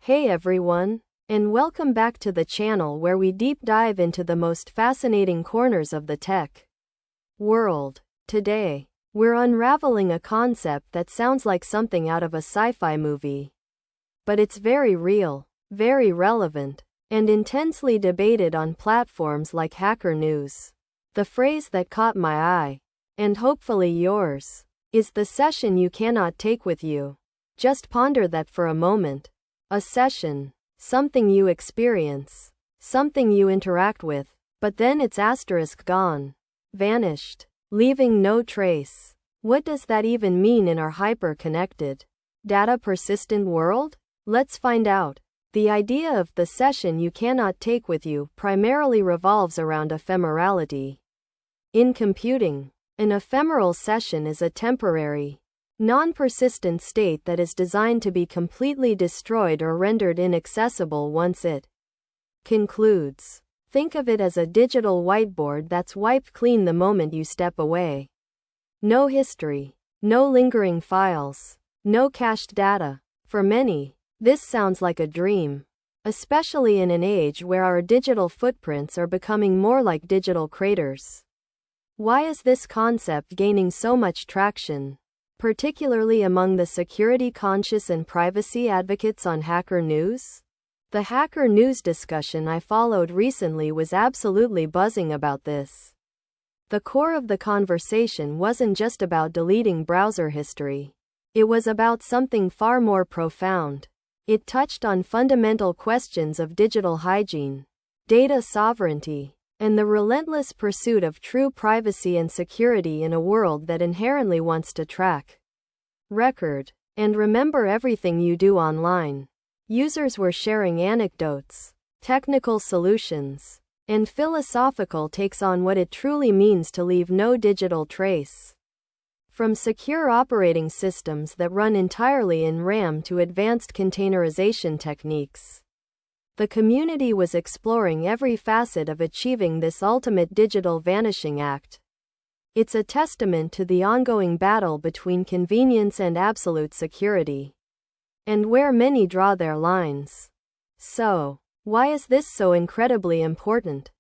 Hey everyone, and welcome back to the channel where we deep dive into the most fascinating corners of the tech world. Today, we're unraveling a concept that sounds like something out of a sci-fi movie. But it's very real, very relevant, and intensely debated on platforms like Hacker News. The phrase that caught my eye, and hopefully yours, is the session you cannot take with you. Just ponder that for a moment. A session, something you experience, something you interact with, but then it's gone, vanished, leaving no trace. What does that even mean in our hyper-connected, data-persistent world? Let's find out. The idea of the session you cannot take with you primarily revolves around ephemerality. In computing, an ephemeral session is a temporary, non-persistent state that is designed to be completely destroyed or rendered inaccessible once it concludes. Think of it as a digital whiteboard that's wiped clean the moment you step away. No history, no lingering files, no cached data. For many, this sounds like a dream, especially in an age where our digital footprints are becoming more like digital craters. Why is this concept gaining so much traction, particularly among the security-conscious and privacy advocates on Hacker News? The Hacker News discussion I followed recently was absolutely buzzing about this. The core of the conversation wasn't just about deleting browser history. It was about something far more profound. It touched on fundamental questions of digital hygiene, data sovereignty, and the relentless pursuit of true privacy and security in a world that inherently wants to track, record, and remember everything you do online. Users were sharing anecdotes, technical solutions, and philosophical takes on what it truly means to leave no digital trace. From secure operating systems that run entirely in RAM to advanced containerization techniques, the community was exploring every facet of achieving this ultimate digital vanishing act. It's a testament to the ongoing battle between convenience and absolute security, and where many draw their lines. So, why is this so incredibly important?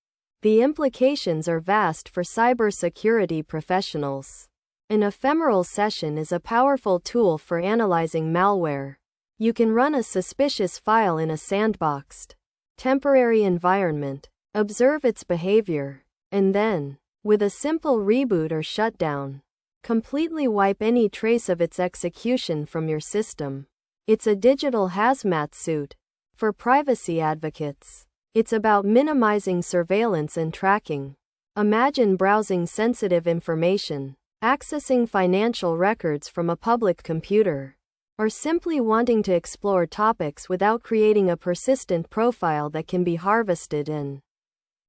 The implications are vast for cybersecurity professionals. An ephemeral session is a powerful tool for analyzing malware. You can run a suspicious file in a sandboxed, temporary environment, observe its behavior, and then, with a simple reboot or shutdown, completely wipe any trace of its execution from your system. It's a digital hazmat suit. For privacy advocates, it's about minimizing surveillance and tracking. Imagine browsing sensitive information, accessing financial records from a public computer, or simply wanting to explore topics without creating a persistent profile that can be harvested and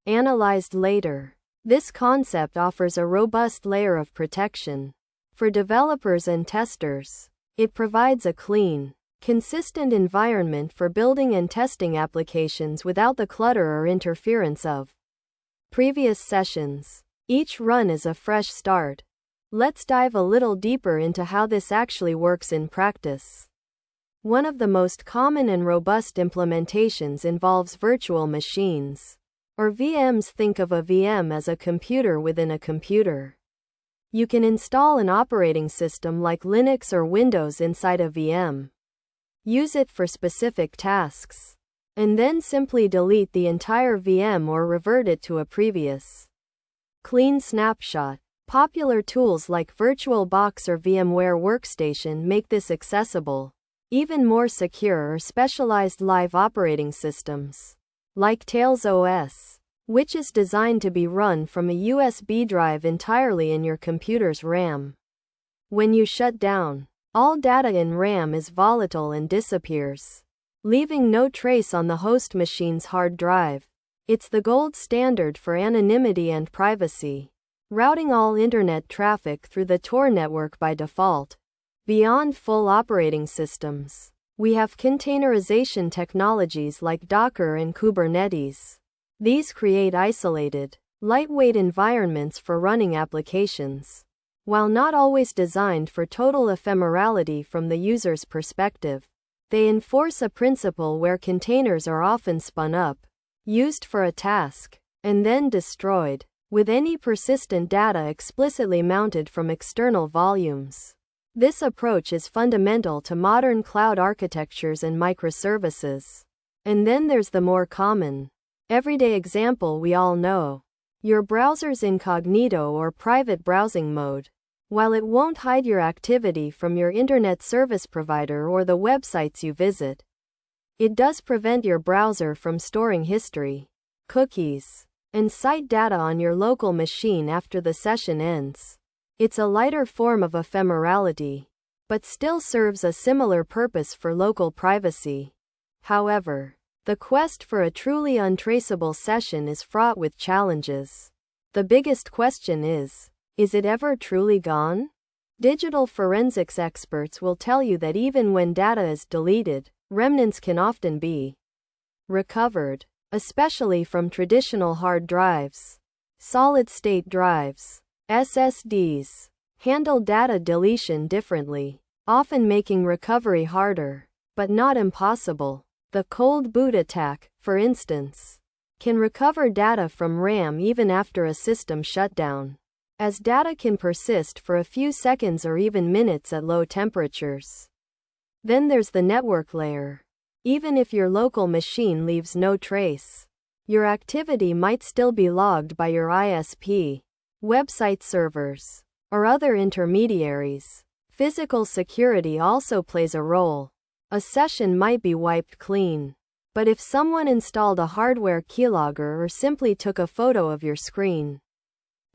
analyzed later. This concept offers a robust layer of protection. For developers and testers, it provides a clean, consistent environment for building and testing applications without the clutter or interference of previous sessions. Each run is a fresh start. Let's dive a little deeper into how this actually works in practice. One of the most common and robust implementations involves virtual machines, or VMs. Think of a VM as a computer within a computer. You can install an operating system like Linux or Windows inside a VM, use it for specific tasks, and then simply delete the entire VM or revert it to a previous clean snapshot. Popular tools like VirtualBox or VMware Workstation make this accessible. Even more secure or specialized live operating systems, like Tails OS, which is designed to be run from a USB drive entirely in your computer's RAM. When you shut down, all data in RAM is volatile and disappears, leaving no trace on the host machine's hard drive. It's the gold standard for anonymity and privacy, routing all internet traffic through the Tor network by default. Beyond full operating systems, we have containerization technologies like Docker and Kubernetes. These create isolated, lightweight environments for running applications. While not always designed for total ephemerality from the user's perspective, They enforce a principle where containers are often spun up, used for a task, and then destroyed, with any persistent data explicitly mounted from external volumes. This approach is fundamental to modern cloud architectures and microservices. And then there's the more common, everyday example we all know. Your browser's incognito or private browsing mode. While it won't hide your activity from your internet service provider or the websites you visit, it does prevent your browser from storing history, cookies, and site data on your local machine after the session ends. It's a lighter form of ephemerality, but still serves a similar purpose for local privacy. However, the quest for a truly untraceable session is fraught with challenges. The biggest question is it ever truly gone? Digital forensics experts will tell you that even when data is deleted, remnants can often be recovered, especially from traditional hard drives. Solid-state drives, SSDs, handle data deletion differently, often making recovery harder, but not impossible. The cold boot attack, for instance, can recover data from RAM even after a system shutdown, as data can persist for a few seconds or even minutes at low temperatures. Then there's the network layer. Even if your local machine leaves no trace, your activity might still be logged by your ISP, website servers, or other intermediaries. Physical security also plays a role. A session might be wiped clean, but if someone installed a hardware keylogger or simply took a photo of your screen,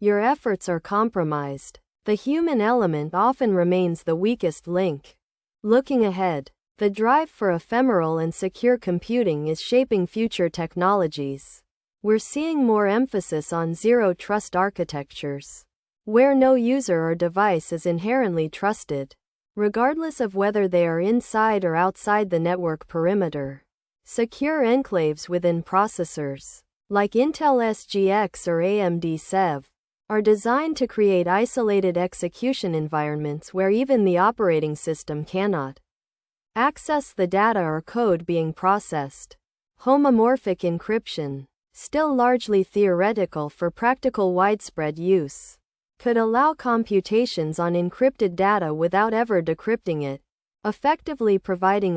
your efforts are compromised. The human element often remains the weakest link. Looking ahead, the drive for ephemeral and secure computing is shaping future technologies. We're seeing more emphasis on zero-trust architectures, where no user or device is inherently trusted, regardless of whether they are inside or outside the network perimeter. Secure enclaves within processors, like Intel SGX or AMD SEV, are designed to create isolated execution environments where even the operating system cannot access the data or code being processed. Homomorphic encryption, still largely theoretical for practical widespread use, could allow computations on encrypted data without ever decrypting it, effectively providing a